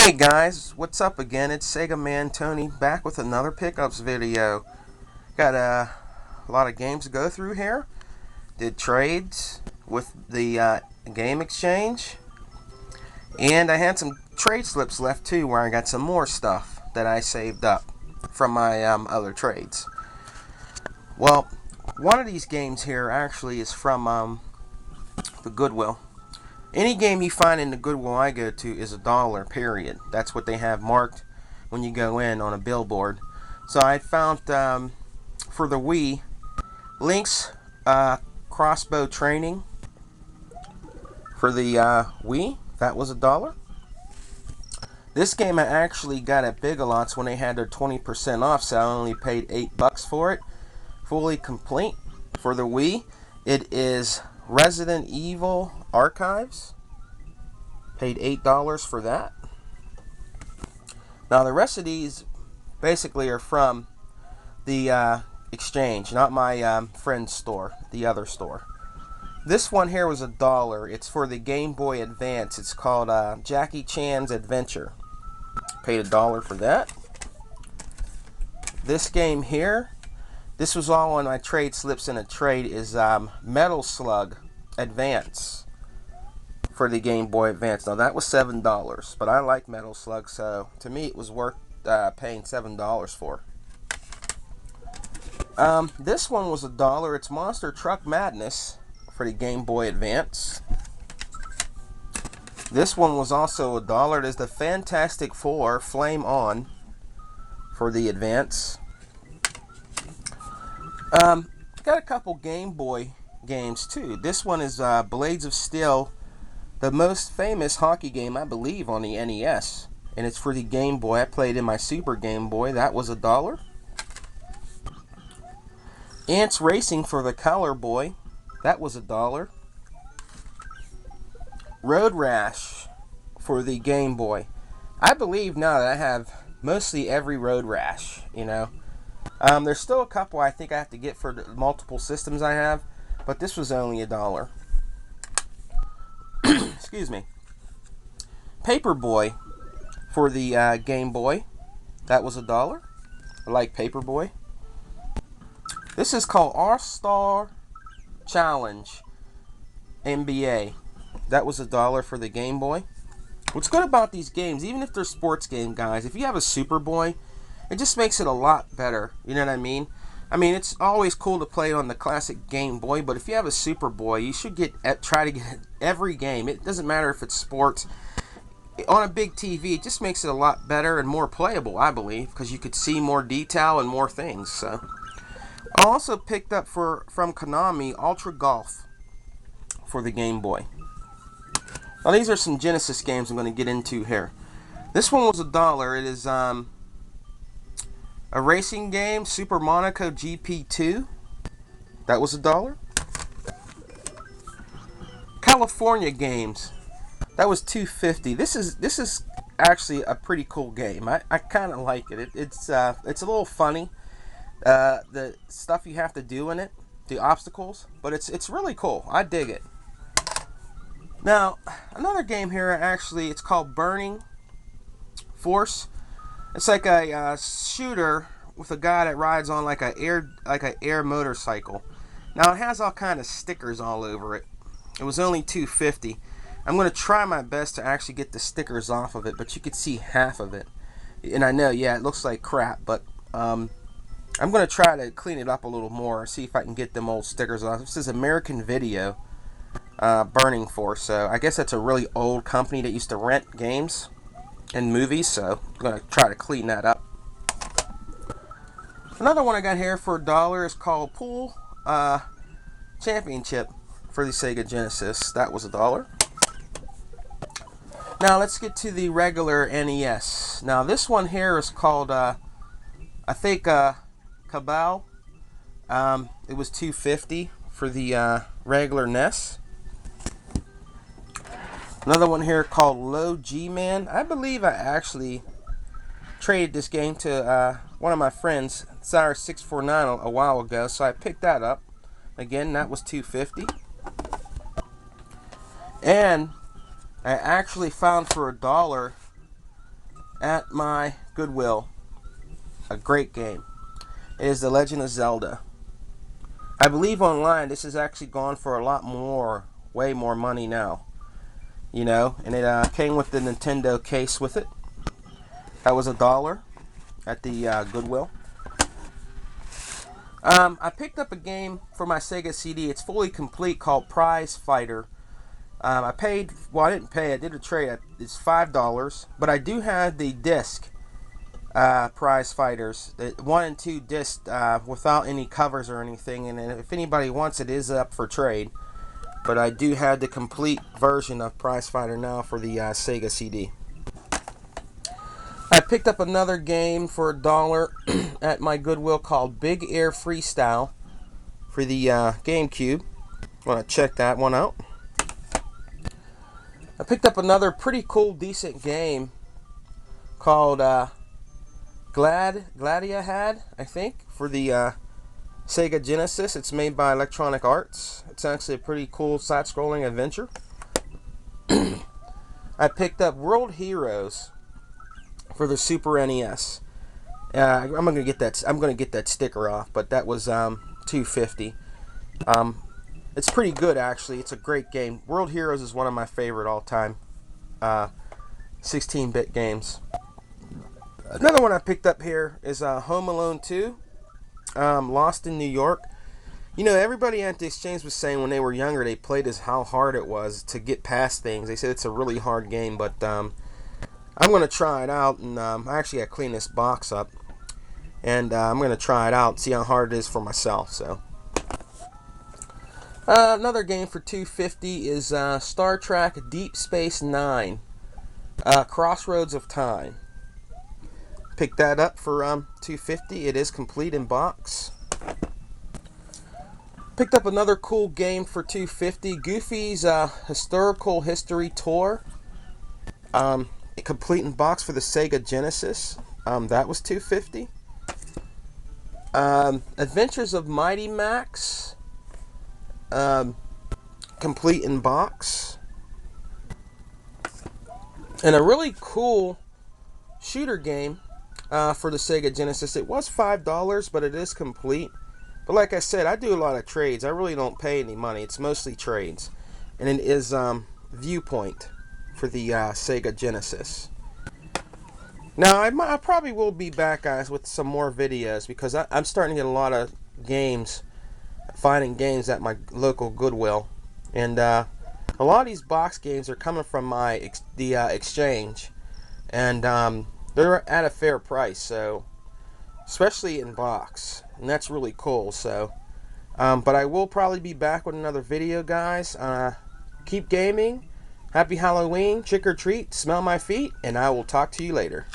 Hey guys, what's up again? It's Sega Man Tony back with another pickups video. Got a lot of games to go through here. Did trades with the game exchange. And I had some trade slips left too where I got some more stuff that I saved up from my other trades. Well, one of these games here actually is from the Goodwill. Any game you find in the Goodwill I go to is $1, period. That's what they have marked when you go in on a billboard. So I found for the Wii, Link's crossbow training for the Wii. That was $1. This game I actually got at Big Lots when they had their 20% off, so I only paid $8 for it. Fully complete for the Wii. It is Resident Evil Archives. Paid $8 for that. Now the rest of these basically are from the exchange, not my friend's store, the other store. This one here was $1. It's for the Game Boy Advance. It's called Jackie Chan's Adventure. Paid $1 for that. This game here, this was all on my trade slips in a trade, is Metal Slug Advance for the Game Boy Advance. Now that was $7, but I like Metal Slug, so to me it was worth paying $7 for. This one was $1. It's Monster Truck Madness for the Game Boy Advance. This one was also $1. It is the Fantastic Four Flame On for the Advance. Got a couple Game Boy games too. This one is Blades of Steel, the most famous hockey game I believe on the NES, and it's for the Game Boy. I played in my Super Game Boy. That was $1. Ants Racing for the Color Boy. That was $1. Road Rash for the Game Boy. I believe now that I have mostly every Road Rash, you know. There's still a couple I think I have to get for the multiple systems I have, but this was only $1. Excuse me. Paperboy for the Game Boy. That was $1. I like Paperboy. This is called All-Star Challenge NBA. That was $1 for the Game Boy. What's good about these games, even if they're sports game, guys, if you have a Superboy, it just makes it a lot better. You know what I mean? I mean, it's always cool to play on the classic Game Boy, but if you have a Superboy, you should try to get every game. It doesn't matter if it's sports. On a big TV, it just makes it a lot better and more playable, I believe, because you could see more detail and more things. So, I also picked up from Konami Ultra Golf for the Game Boy. Now, these are some Genesis games I'm going to get into here. This one was $1. It is a racing game, Super Monaco GP2. That was $1. California Games. That was $2.50. This is actually a pretty cool game. I kind of like it. It's a little funny. The stuff you have to do in it, the obstacles, but it's really cool. I dig it. Now, another game here actually, it's called Burning Force. It's like a shooter with a guy that rides on like a air motorcycle. Now it has all kind of stickers all over it. It was only $2.50. I'm going to try my best to actually get the stickers off of it, but you could see half of it. And I know, yeah, it looks like crap, but I'm going to try to clean it up a little more, see if I can get them old stickers off. This is American Video, Burning Force. So I guess that's a really old company that used to rent games and movies, so I'm going to try to clean that up. Another one I got here for $1 is called Pool Championship for the Sega Genesis. That was $1. Now let's get to the regular NES. Now this one here is called, I think, Cabal. It was $2.50 for the regular NES. Another one here called Low G-Man. I believe I actually traded this game to one of my friends, Sire649, a while ago, so I picked that up. Again, that was $2.50. And I actually found for $1 at my Goodwill. A great game. It is The Legend of Zelda. I believe online this has actually gone for a lot more, way more money now. You know, and it came with the Nintendo case with it. That was $1 at the Goodwill. I picked up a game for my Sega CD. It's fully complete, called Prize Fighter. I paid, well, I didn't pay, I did a trade. It's $5, but I do have the disc Prize Fighters, the 1 and 2 disc without any covers or anything. And if anybody wants it, is up for trade. But I do have the complete version of Prize Fighter now for the Sega CD. I picked up another game for $1 at my Goodwill called Big Air Freestyle for the GameCube. Want to check that one out. I picked up another pretty cool, decent game called Gladiahad, I think, for the Sega Genesis. It's made by Electronic Arts. It's actually a pretty cool side-scrolling adventure. I picked up World Heroes for the Super NES. I'm gonna get that sticker off, but that was $2.50. It's pretty good, actually. It's a great game. World Heroes is one of my favorite all-time 16-bit games. Another one I picked up here is Home Alone 2, Lost in New York. You know, everybody at the exchange was saying when they were younger they played this how hard it was to get past things. They said it's a really hard game, but I'm going to try it out, and I actually got to clean this box up, and I'm going to try it out and see how hard it is for myself. So another game for $2.50 is Star Trek Deep Space Nine, Crossroads of Time. Picked that up for $2.50. It is complete in box. Picked up another cool game for $2.50, Goofy's Historical History Tour. Complete in box for the Sega Genesis. That was $2.50. Adventures of Mighty Max. Complete in box. And a really cool shooter game for the Sega Genesis. It was $5, but it is complete. But like I said, I do a lot of trades. I really don't pay any money. It's mostly trades. And it is Viewpoint for the Sega Genesis. Now, I probably will be back, guys, with some more videos, because I'm starting to get a lot of games, finding games at my local Goodwill. And a lot of these box games are coming from the exchange. And they're at a fair price, so especially in box, and that's really cool. So but I will probably be back with another video, guys. Keep gaming, happy Halloween, trick or treat, smell my feet, and I will talk to you later.